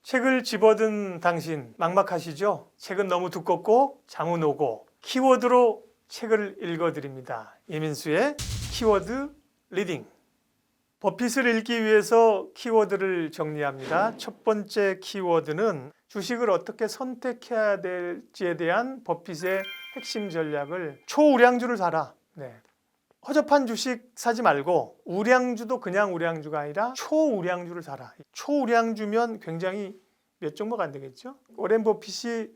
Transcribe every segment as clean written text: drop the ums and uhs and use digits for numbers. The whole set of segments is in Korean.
책을 집어든 당신 막막하시죠? 책은 너무 두껍고 장은 오고 키워드로 책을 읽어드립니다. 이민수의 키워드 리딩. 버핏을 읽기 위해서 키워드를 정리합니다. 첫 번째 키워드는 주식을 어떻게 선택해야 될지에 대한 버핏의 핵심 전략을 초우량주를 사라. 네. 허접한 주식 사지 말고 우량주도 그냥 우량주가 아니라 초우량주를 사라. 초우량주면 굉장히 몇 종목 안 되겠죠? 워렌 버핏이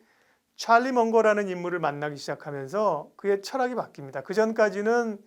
찰리 먼거라는 인물을 만나기 시작하면서 그의 철학이 바뀝니다. 그 전까지는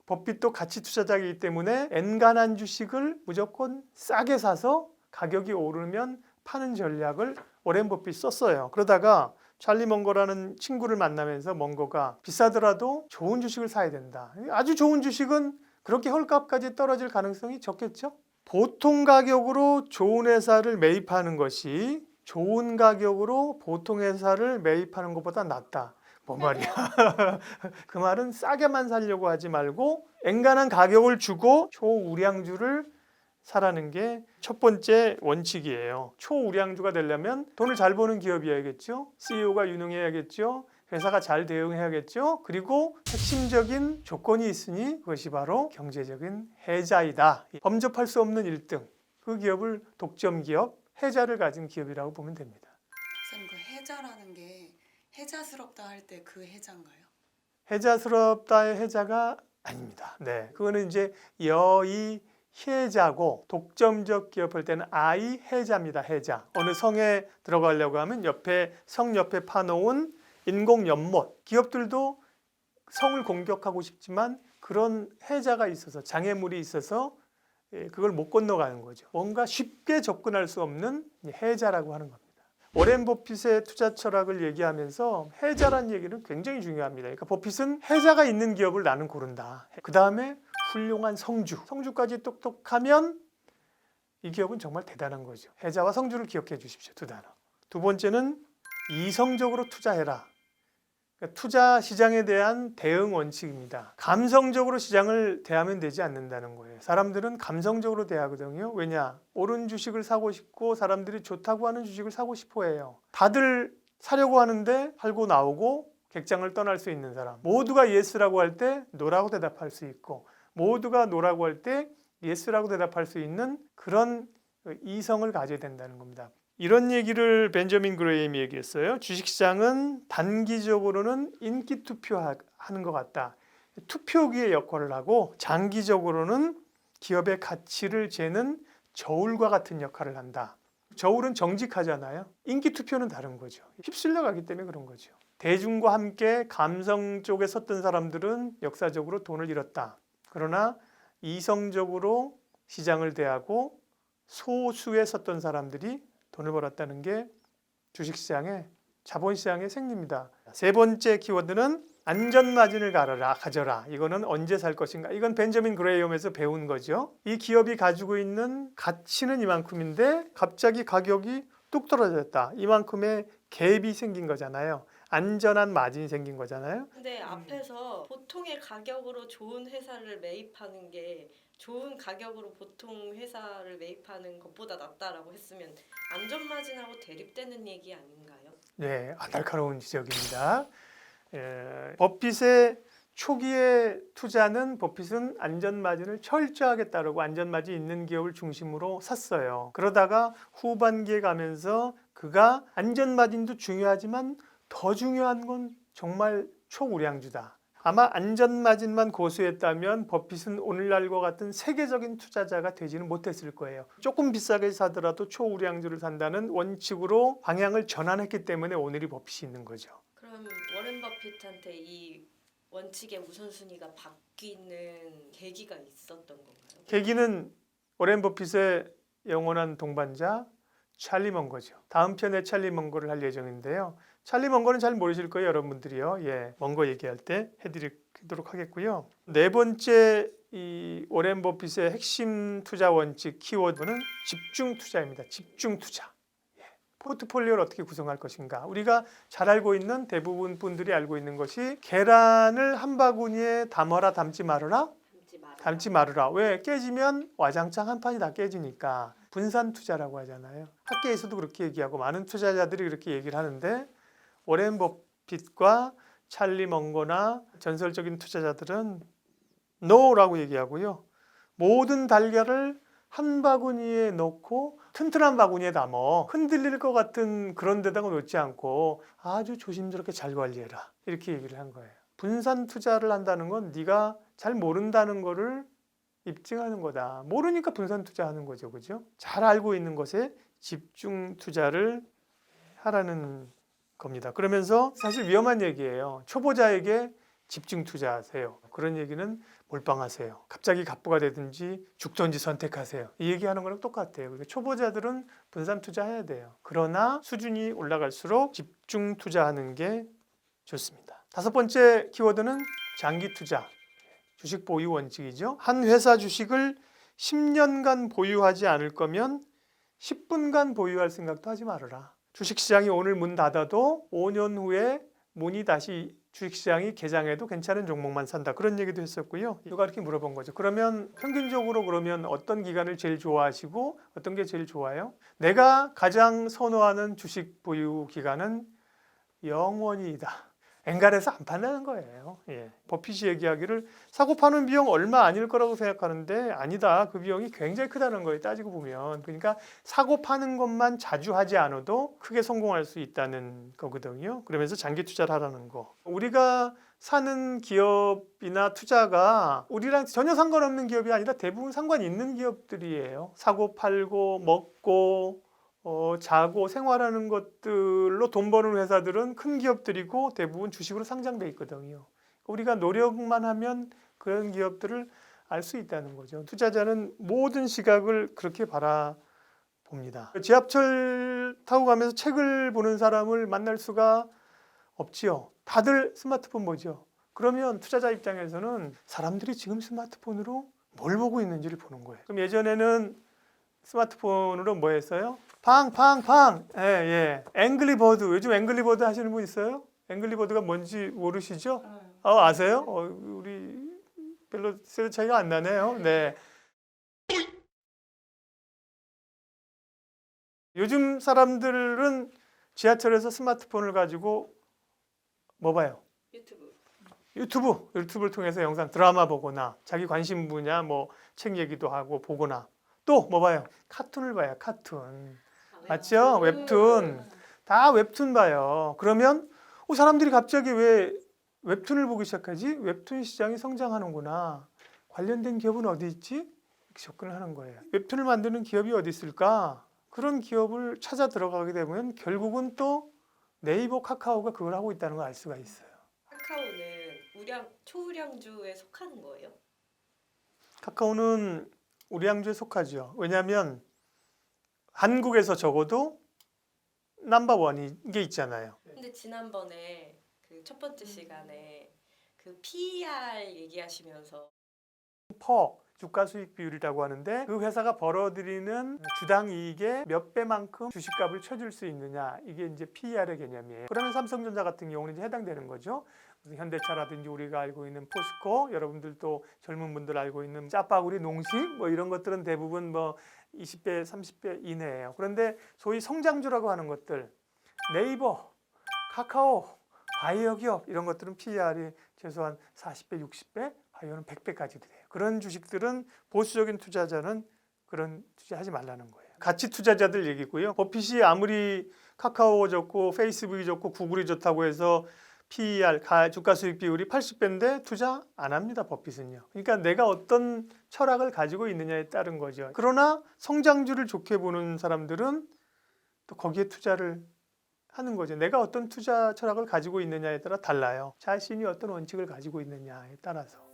버핏도 가치 투자자이기 때문에 엔간한 주식을 무조건 싸게 사서 가격이 오르면 파는 전략을 워렌 버핏이 썼어요. 그러다가 찰리 먼거라는 친구를 만나면서 먼거가 비싸더라도 좋은 주식을 사야 된다. 아주 좋은 주식은 그렇게 헐값까지 떨어질 가능성이 적겠죠? 보통 가격으로 좋은 회사를 매입하는 것이 좋은 가격으로 보통 회사를 매입하는 것보다 낫다. 뭔 말이야? 그 말은 싸게만 사려고 하지 말고 엔간한 가격을 주고 초우량주를 사라는 게 첫 번째 원칙이에요. 초우량주가 되려면 돈을 잘 버는 기업이어야겠죠. CEO가 유능해야겠죠. 회사가 잘 대응해야겠죠. 그리고 핵심적인 조건이 있으니 그것이 바로 경제적인 해자이다. 범접할 수 없는 1등. 그 기업을 독점 기업, 해자를 가진 기업이라고 보면 됩니다. 선생님, 그 해자라는 게 해자스럽다 할 때 그 해자인가요? 해자스럽다의 해자가 아닙니다. 네, 그거는 이제 여의 해자고 독점적 기업 할 때는 아이 해자입니다. 해자. 어느 성에 들어가려고 하면 옆에 성 옆에 파놓은 인공 연못. 기업들도 성을 공격하고 싶지만 그런 해자가 있어서 장애물이 있어서 그걸 못 건너가는 거죠. 뭔가 쉽게 접근할 수 없는 해자라고 하는 겁니다. 워렌 버핏의 투자 철학을 얘기하면서 해자란 얘기는 굉장히 중요합니다. 그러니까 버핏은 해자가 있는 기업을 나는 고른다. 그 다음에 훌륭한 성주까지 똑똑하면 이 기업은 정말 대단한 거죠. 해자와 성주를 기억해 주십시오. 두 단어. 두 번째는 이성적으로 투자해라. 그러니까 투자 시장에 대한 대응 원칙입니다. 감성적으로 시장을 대하면 되지 않는다는 거예요. 사람들은 감성적으로 대하거든요. 왜냐? 옳은 주식을 사고 싶고 사람들이 좋다고 하는 주식을 사고 싶어 해요. 다들 사려고 하는데 팔고 나오고 객장을 떠날 수 있는 사람. 모두가 예스라고 할 때 노라고 대답할 수 있고 모두가 노라고 할 때 예스라고 대답할 수 있는 그런 이성을 가져야 된다는 겁니다. 이런 얘기를 벤저민 그레이엄이 얘기했어요. 주식시장은 단기적으로는 인기 투표하는 것 같다. 투표기의 역할을 하고 장기적으로는 기업의 가치를 재는 저울과 같은 역할을 한다. 저울은 정직하잖아요. 인기 투표는 다른 거죠. 휩쓸려 가기 때문에 그런 거죠. 대중과 함께 감성 쪽에 섰던 사람들은 역사적으로 돈을 잃었다. 그러나 이성적으로 시장을 대하고 소수에 섰던 사람들이 돈을 벌었다는 게 주식시장의 자본시장의 생리입니다. 세 번째 키워드는 안전마진을 가져라. 이거는 언제 살 것인가? 이건 벤저민 그레이엄에서 배운 거죠. 이 기업이 가지고 있는 가치는 이만큼인데 갑자기 가격이 뚝 떨어졌다. 이만큼의 갭이 생긴 거잖아요. 안전한 마진이 생긴 거잖아요. 근데 앞에서 보통의 가격으로 좋은 회사를 매입하는 게 좋은 가격으로 보통 회사를 매입하는 것보다 낫다라고 했으면 안전마진하고 대립되는 얘기 아닌가요? 네, 날카로운 지적입니다. 버핏의 초기의 투자는 버핏은 안전마진을 철저하게 따르고 안전마진 있는 기업을 중심으로 샀어요. 그러다가 후반기에 가면서 그가 안전마진도 중요하지만 더 중요한 건 정말 초우량주다. 아마 안전마진만 고수했다면 버핏은 오늘날과 같은 세계적인 투자자가 되지는 못했을 거예요. 조금 비싸게 사더라도 초우량주를 산다는 원칙으로 방향을 전환했기 때문에 오늘이 버핏이 있는 거죠. 그럼 워렌 버핏한테 이 원칙의 우선순위가 바뀌는 계기가 있었던 건가요? 계기는 워렌 버핏의 영원한 동반자 찰리 먼거죠. 다음 편에 찰리 먼거를 할 예정인데요. 찰리 먼거는 잘 모르실 거예요, 여러분들이요. 먼거 얘기할 때 해드리도록 하겠고요. 네 번째 이 워렌 버핏의 핵심 투자 원칙 키워드는 집중 투자입니다. 집중 투자. 포트폴리오를 어떻게 구성할 것인가. 우리가 잘 알고 있는 대부분 분들이 알고 있는 것이 계란을 한 바구니에 담아라 담지 말아라. 담지 말아라. 왜? 깨지면 와장창 한 판이 다 깨지니까. 분산 투자라고 하잖아요. 학계에서도 그렇게 얘기하고 많은 투자자들이 그렇게 얘기를 하는데 워렌 버핏과 찰리 먼거나 전설적인 투자자들은 NO라고 얘기하고요. 모든 달걀을 한 바구니에 넣고 튼튼한 바구니에 담아 흔들릴 것 같은 그런 데다가 놓지 않고 아주 조심스럽게 잘 관리해라. 이렇게 얘기를 한 거예요. 분산 투자를 한다는 건 네가 잘 모른다는 거를 입증하는 거다. 모르니까 분산 투자하는 거죠. 그죠? 잘 알고 있는 것에 집중 투자를 하라는 겁니다. 그러면서 사실 위험한 얘기예요. 초보자에게 집중 투자하세요. 그런 얘기는 몰빵하세요. 갑자기 갑부가 되든지 죽든지 선택하세요. 이 얘기하는 거랑 똑같아요. 그러니까 초보자들은 분산 투자해야 돼요. 그러나 수준이 올라갈수록 집중 투자하는 게 좋습니다. 다섯 번째 키워드는 장기 투자. 주식 보유 원칙이죠. 한 회사 주식을 10년간 보유하지 않을 거면 10분간 보유할 생각도 하지 말아라. 주식시장이 오늘 문 닫아도 5년 후에 문이 다시 주식시장이 개장해도 괜찮은 종목만 산다. 그런 얘기도 했었고요. 누가 이렇게 물어본 거죠. 그러면 평균적으로 그러면 어떤 기간을 제일 좋아하시고 어떤 게 제일 좋아요? 내가 가장 선호하는 주식 보유 기간은 영원이다. 엔간해서 안 판다는 거예요. 예. 버핏이 얘기하기를 사고 파는 비용 얼마 아닐 거라고 생각하는데 아니다. 그 비용이 굉장히 크다는 거예요. 따지고 보면. 그러니까 사고 파는 것만 자주 하지 않아도 크게 성공할 수 있다는 거거든요. 그러면서 장기 투자를 하라는 거. 우리가 사는 기업이나 투자가 우리랑 전혀 상관없는 기업이 아니라 대부분 상관 있는 기업들이에요. 사고 팔고 먹고 자고 생활하는 것들로 돈 버는 회사들은 큰 기업들이고 대부분 주식으로 상장돼 있거든요. 우리가 노력만 하면 그런 기업들을 알 수 있다는 거죠. 투자자는 모든 시각을 그렇게 바라봅니다. 지하철 타고 가면서 책을 보는 사람을 만날 수가 없지요. 다들 스마트폰 보죠. 그러면 투자자 입장에서는 사람들이 지금 스마트폰으로 뭘 보고 있는지를 보는 거예요. 그럼 예전에는 스마트폰으로 뭐 했어요? 팡팡팡. 예, 예. 앵글리버드. 요즘 앵글리버드 하시는 분 있어요? 앵글리버드가 뭔지 모르시죠? 아세요? 우리 별로 세대 차이가 안 나네요. 네. 요즘 사람들은 지하철에서 스마트폰을 가지고 뭐 봐요? 유튜브를 통해서 영상 드라마 보거나 자기 관심 분야 뭐 책 얘기도 하고 보거나 또 뭐 봐요? 카툰을 봐요. 카툰. 맞죠? 웹툰. 다 웹툰 봐요. 그러면 사람들이 갑자기 왜 웹툰을 보기 시작하지? 웹툰 시장이 성장하는구나. 관련된 기업은 어디 있지? 이렇게 접근을 하는 거예요. 웹툰을 만드는 기업이 어디 있을까? 그런 기업을 찾아 들어가게 되면 결국은 또 네이버, 카카오가 그걸 하고 있다는 걸 알 수가 있어요. 카카오는 초우량주에 속하는 거예요? 카카오는 우량주에 속하죠. 왜냐하면 한국에서 적어도 넘버원인 게 있잖아요. 근데 지난번에 그 첫 번째 시간에 그 PER 얘기하시면서 주가 수익 비율이라고 하는데 그 회사가 벌어들이는 주당 이익의 몇 배만큼 주식값을 쳐줄 수 있느냐, 이게 이제 PER의 개념이에요. 그러면 삼성전자 같은 경우는 이제 해당되는 거죠. 무슨 현대차라든지 우리가 알고 있는 포스코, 여러분들도 젊은 분들 알고 있는 짜파구리 농식 뭐 이런 것들은 대부분 뭐 20배, 30배 이내예요. 그런데 소위 성장주라고 하는 것들, 네이버, 카카오, 바이오 기업 이런 것들은 PER이 최소한 40배, 60배, 바이오는 100배까지 돼요. 그런 주식들은 보수적인 투자자는 그런 투자하지 말라는 거예요. 가치 투자자들 얘기고요. 버핏이 아무리 카카오 좋고 페이스북이 좋고 구글이 좋다고 해서 PER, 주가 수익 비율이 80배인데 투자 안 합니다. 버핏은요. 그러니까 내가 어떤 철학을 가지고 있느냐에 따른 거죠. 그러나 성장주를 좋게 보는 사람들은 또 거기에 투자를 하는 거죠. 내가 어떤 투자 철학을 가지고 있느냐에 따라 달라요. 자신이 어떤 원칙을 가지고 있느냐에 따라서.